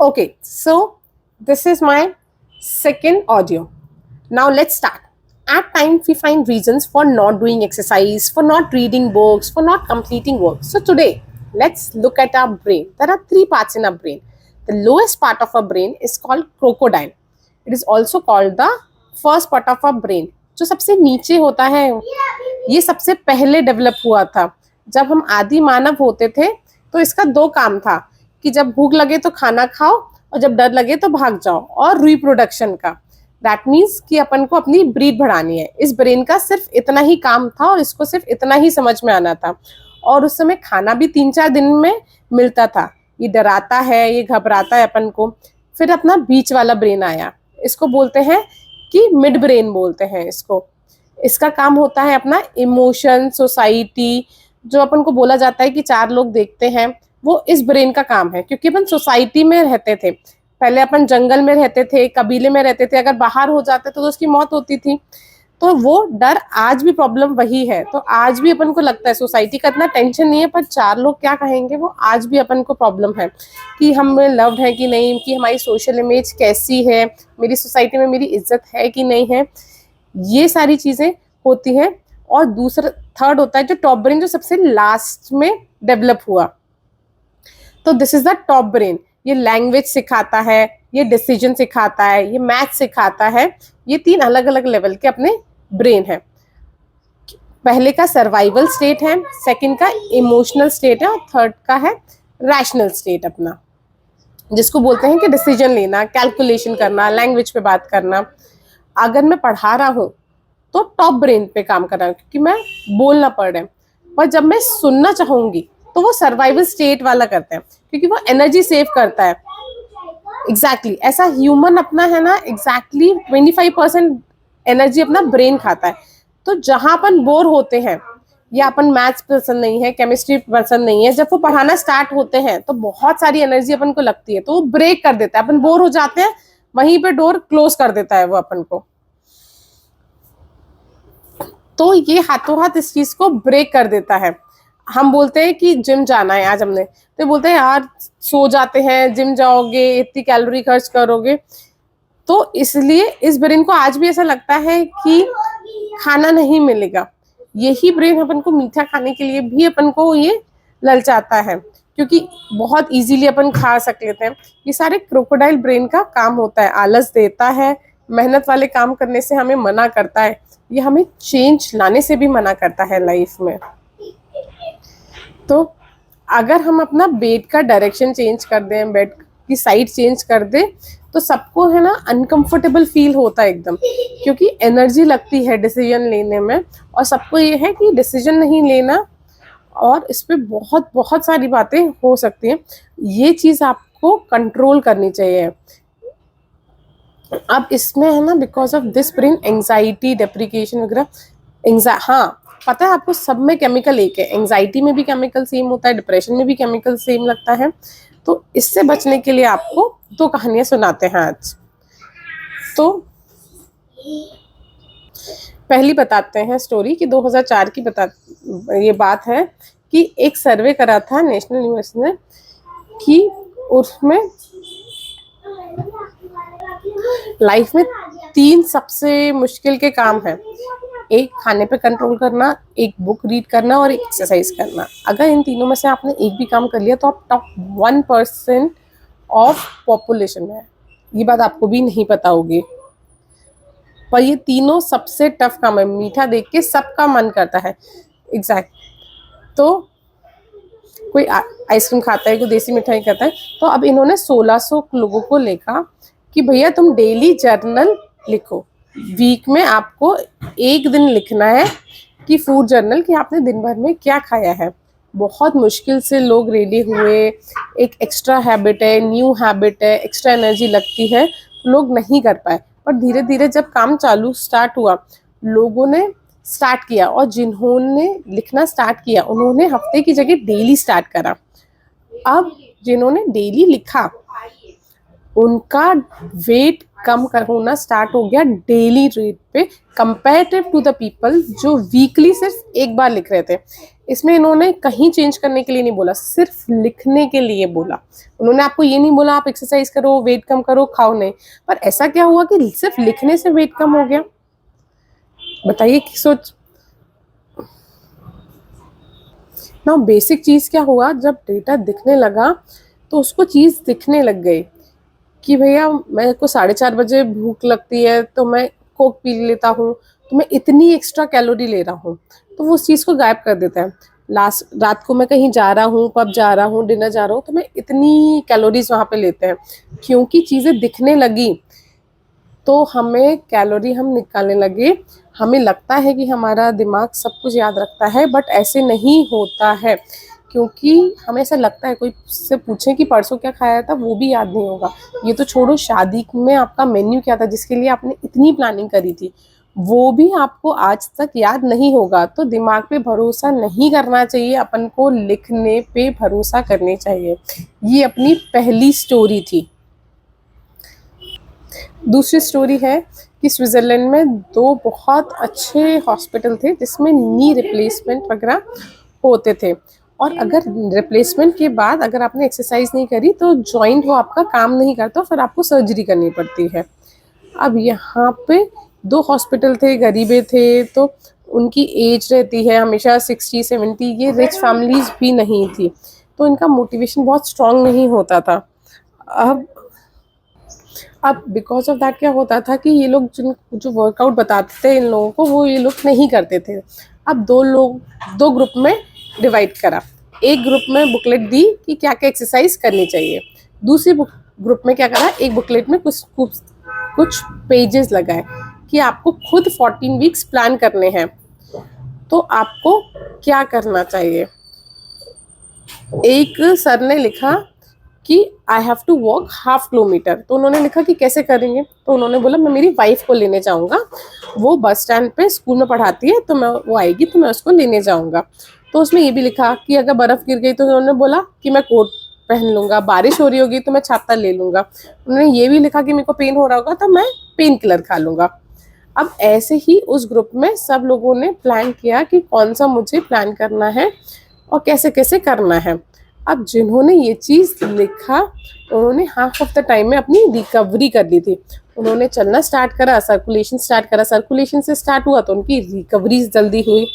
Okay, so this is my second audio. Now let's start. At times we find reasons for not doing exercise, for not reading books, for not completing work. So today, let's look at our brain. There are three parts in our brain. The lowest part of our brain is called crocodile. It is also called the first part of our brain. जो सबसे नीचे होता है, ये सबसे पहले develop हुआ था. जब हम आदि मानव होते थे तो इसका दो काम था कि जब भूख लगे तो खाना खाओ और जब डर लगे तो भाग जाओ, और रिप्रोडक्शन का. दैट मीन्स कि अपन को अपनी ब्रीड बढ़ानी है. इस ब्रेन का सिर्फ इतना ही काम था और इसको सिर्फ इतना ही समझ में आना था. और उस समय खाना भी 3-4 दिन में मिलता था. ये डराता है, ये घबराता है अपन को. फिर अपना बीच वाला ब्रेन आया. इसको बोलते हैं कि मिड ब्रेन बोलते हैं इसको. इसका काम होता है अपना इमोशन, सोसाइटी. जो अपन को बोला जाता है कि 4 लोग देखते हैं, वो इस ब्रेन का काम है. क्योंकि अपन सोसाइटी में रहते थे, पहले अपन जंगल में रहते थे, कबीले में रहते थे. अगर बाहर हो जाते तो उसकी मौत होती थी. तो वो डर आज भी प्रॉब्लम वही है. तो आज भी अपन को लगता है सोसाइटी का इतना टेंशन नहीं है, पर 4 लोग क्या कहेंगे वो आज भी अपन को प्रॉब्लम है कि हम लव्ड है कि नहीं, कि हमारी सोशल इमेज कैसी है, मेरी सोसाइटी में मेरी इज्जत है कि नहीं है. ये सारी चीज़ें होती हैं. और दूसरा थर्ड होता है जो टॉप ब्रेन, जो सबसे लास्ट में डेवलप हुआ. तो this is the top brain. ये लैंग्वेज सिखाता है, ये डिसीजन सिखाता है, ये मैथ सिखाता है. ये 3 अलग अलग लेवल के अपने ब्रेन है. पहले का सर्वाइवल स्टेट है, सेकंड का इमोशनल स्टेट है, और थर्ड का है रैशनल स्टेट अपना, जिसको बोलते हैं कि डिसीजन लेना, कैलकुलेशन करना, लैंग्वेज पे बात करना. अगर मैं पढ़ा रहा हूँ तो टॉप ब्रेन पे काम कर रहा हूँ क्योंकि मैं बोलना पड़ रहा है. पर जब मैं सुनना चाहूंगी तो वो सर्वाइवल स्टेट वाला करते हैं, क्योंकि वो एनर्जी सेव करता है. एग्जैक्टली ऐसा ह्यूमन अपना है ना, एग्जैक्टली 25% एनर्जी अपना ब्रेन खाता है. तो जहां अपन बोर होते हैं, या अपन मैथ्स पसंद नहीं है, केमिस्ट्री पसंद नहीं है, जब वो पढ़ाना स्टार्ट होते हैं तो बहुत सारी एनर्जी अपन को लगती है, तो वो ब्रेक कर देता है. अपन बोर हो जाते हैं, वहीं पे डोर क्लोज कर देता है वो अपन को. तो ये हाथों हाथ इस चीज को ब्रेक कर देता है. हम बोलते हैं कि जिम जाना है आज हमने, तो बोलते हैं यार सो जाते हैं, जिम जाओगे इतनी कैलोरी खर्च करोगे. तो इसलिए इस ब्रेन को आज भी ऐसा लगता है कि खाना नहीं मिलेगा. यही ब्रेन अपन को मीठा खाने के लिए भी अपन को ये ललचाता है, क्योंकि बहुत इजीली अपन खा सकते हैं. ये सारे क्रोकोडाइल ब्रेन का काम होता है. आलस देता है, मेहनत वाले काम करने से हमें मना करता है, ये हमें चेंज लाने से भी मना करता है लाइफ में. तो अगर हम अपना बेड का डायरेक्शन चेंज कर दें, बेड की साइड चेंज कर दें, तो सबको है ना अनकंफर्टेबल फील होता है एकदम, क्योंकि एनर्जी लगती है डिसीजन लेने में. और सबको ये है कि डिसीजन नहीं लेना, और इस पे बहुत बहुत सारी बातें हो सकती हैं. ये चीज़ आपको कंट्रोल करनी चाहिए. अब इसमें है ना, because of this brain anxiety, depression वगैरह. हाँ, पता है आपको, सब में केमिकल एक है. एंग्जाइटी में भी केमिकल सेम होता है, डिप्रेशन में भी केमिकल सेम लगता है. तो इससे बचने के लिए आपको 2 कहानियां सुनाते हैं आज. तो पहली बताते हैं स्टोरी कि 2004 की ये बात है कि एक सर्वे करा था नेशनल यूनिवर्सिटी ने, कि उसमें लाइफ में 3 सबसे मुश्किल के काम है. एक खाने पे कंट्रोल करना, एक बुक रीड करना, और एक एक्सरसाइज करना. अगर इन तीनों में से आपने एक भी काम कर लिया तो आप टॉप 1% ऑफ पॉपुलेशन में है. ये बात आपको भी नहीं पता होगी, पर ये तीनों सबसे टफ काम है. मीठा देख के सबका मन करता है. एग्जैक्ट. तो कोई आइसक्रीम खाता है, कोई देसी मिठाई खाता है. तो अब इन्होंने 1600 लोगों को लिखा कि भैया तुम डेली जर्नल लिखो. वीक में आपको एक दिन लिखना है कि फूड जर्नल, कि आपने दिन भर में क्या खाया है. बहुत मुश्किल से लोग रेडी हुए. एक एक्स्ट्रा हैबिट है, न्यू हैबिट है, एक्स्ट्रा एनर्जी लगती है, लोग नहीं कर पाए. पर धीरे धीरे जब काम चालू स्टार्ट हुआ, लोगों ने स्टार्ट किया, और जिन्होंने लिखना स्टार्ट किया उन्होंने हफ्ते की जगह डेली स्टार्ट करा. अब जिन्होंने डेली लिखा उनका वेट कम होना स्टार्ट हो गया डेली रेट पे, कंपेरेटिव टू द पीपल जो वीकली सिर्फ एक बार लिख रहे थे। इसमें इन्होंने कहीं चेंज करने के लिए नहीं बोला, सिर्फ लिखने के लिए बोला। उन्होंने आपको ये नहीं बोला आप एक्सरसाइज करो, वेट कम करो, खाओ नहीं। पर ऐसा क्या हुआ कि सिर्फ लिखने से वेट कम हो गया? बताइए कि सोच ना। बेसिक चीज क्या हुआ, जब डेटा दिखने लगा तो उसको चीज दिखने लग गई कि भैया मेरे को 4:30 बजे भूख लगती है तो मैं कोक पी लेता हूँ, तो मैं इतनी एक्स्ट्रा कैलोरी ले रहा हूँ, तो वो उस चीज़ को गायब कर देता है। रात को मैं कहीं जा रहा हूँ, पब जा रहा हूँ, डिनर जा रहा हूँ, तो मैं इतनी कैलोरीज वहाँ पे लेते हैं, क्योंकि चीज़ें दिखने लगी तो हमें कैलोरी हम निकालने लगे। हमें लगता है कि हमारा दिमाग सब कुछ याद रखता है, बट ऐसे नहीं होता है, क्योंकि हमें ऐसा लगता है, कोई से पूछे कि परसों क्या खाया था, वो भी याद नहीं होगा। ये तो छोड़ो, शादी में आपका मेन्यू क्या था जिसके लिए आपने इतनी प्लानिंग करी थी, वो भी आपको आज तक याद नहीं होगा। तो दिमाग पे भरोसा नहीं करना चाहिए, अपन को लिखने पे भरोसा करने चाहिए। ये अपनी पहली स्टोरी थी। दूसरी स्टोरी है कि स्विट्ज़रलैंड में 2 बहुत अच्छे हॉस्पिटल थे जिसमें नी रिप्लेसमेंट वगैरह होते थे, और अगर रिप्लेसमेंट के बाद अगर आपने एक्सरसाइज नहीं करी तो जॉइंट वो आपका काम नहीं करता, फिर आपको सर्जरी करनी पड़ती है। अब यहाँ पे 2 हॉस्पिटल थे, गरीबे थे, तो उनकी एज रहती है हमेशा 60-70। ये रिच फैमिलीज भी नहीं थी, तो इनका मोटिवेशन बहुत स्ट्रांग नहीं होता था। अब बिकॉज ऑफ दैट क्या होता था कि ये लोग जो वर्कआउट बताते थे इन लोगों को, वो ये लोग नहीं करते थे। अब 2 ग्रुप में डिवाइड करा। एक ग्रुप में बुकलेट दी कि क्या क्या एक्सरसाइज करनी चाहिए, दूसरी ग्रुप में क्या करा, एक बुकलेट में कुछ पेजेस लगाए कि आपको खुद 14 वीक्स प्लान करने हैं, तो आपको क्या करना चाहिए। एक सर ने लिखा कि I have to walk 1/2 kilometre, तो उन्होंने लिखा कि कैसे करेंगे, तो उन्होंने बोला मैं मेरी वाइफ को लेने जाऊंगा, वो बस स्टैंड पे स्कूल में पढ़ाती है, तो वो आएगी तो मैं उसको लेने जाऊंगा। तो उसमें ये भी लिखा कि अगर बर्फ़ गिर गई तो उन्होंने बोला कि मैं कोट पहन लूंगा, बारिश हो रही होगी तो मैं छाता ले लूंगा। उन्होंने ये भी लिखा कि मेरे को पेन हो रहा होगा तो मैं पेन किलर खा लूंगा। अब ऐसे ही उस ग्रुप में सब लोगों ने प्लान किया कि कौन सा मुझे प्लान करना है और कैसे कैसे करना है। अब जिन्होंने ये चीज़ लिखा, उन्होंने हाफ ऑफ द टाइम में अपनी रिकवरी कर ली थी। उन्होंने चलना स्टार्ट करा, सर्कुलेशन स्टार्ट करा, सर्कुलेशन से स्टार्ट हुआ तो उनकी रिकवरी जल्दी हुई।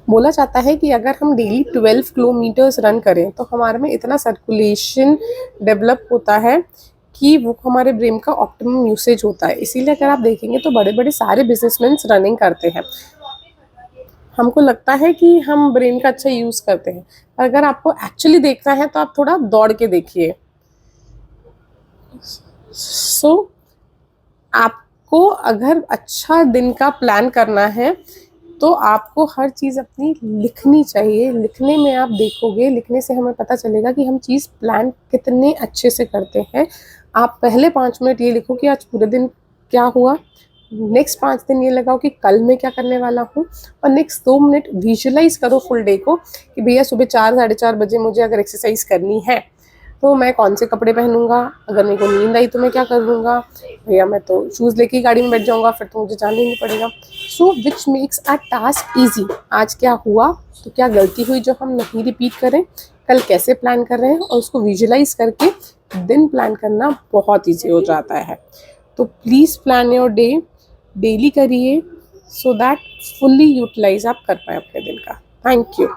बोला जाता है कि अगर हम डेली 12 किलोमीटर्स रन करें तो हमारे में इतना सर्कुलेशन डेवलप होता है कि वो हमारे ब्रेन का ऑप्टिमम यूसेज होता है। इसीलिए अगर आप देखेंगे तो बड़े बड़े सारे बिजनेसमैन रनिंग करते हैं। हमको लगता है कि हम ब्रेन का अच्छा यूज़ करते हैं, अगर आपको एक्चुअली देखना है तो आप थोड़ा दौड़ के देखिए। सो आपको अगर अच्छा दिन का प्लान करना है तो आपको हर चीज़ अपनी लिखनी चाहिए। लिखने में आप देखोगे, लिखने से हमें पता चलेगा कि हम चीज़ प्लान कितने अच्छे से करते हैं। आप पहले 5 मिनट ये लिखो कि आज पूरे दिन क्या हुआ, नेक्स्ट 5 दिन ये लगाओ कि कल मैं क्या करने वाला हूँ, और नेक्स्ट 2 मिनट विजुलाइज करो फुल डे को कि भैया सुबह 4-4:30 बजे मुझे अगर एक्सरसाइज करनी है तो मैं कौन से कपड़े पहनूंगा, अगर मेरे को नींद आई तो मैं क्या करूँगा, भैया मैं तो शूज़ लेके गाड़ी में बैठ जाऊँगा, फिर तो मुझे जाना ही नहीं पड़ेगा। So which makes a task easy. आज क्या हुआ, तो क्या गलती हुई जो हम नहीं रिपीट करें, कल कैसे प्लान कर रहे हैं, और उसको विजुलाइज करके दिन प्लान करना बहुत ईजी हो जाता है। तो please plan your day, daily करिए, सो दैट फुल्ली यूटिलाइज आप कर पाए अपने दिन का। Thank you.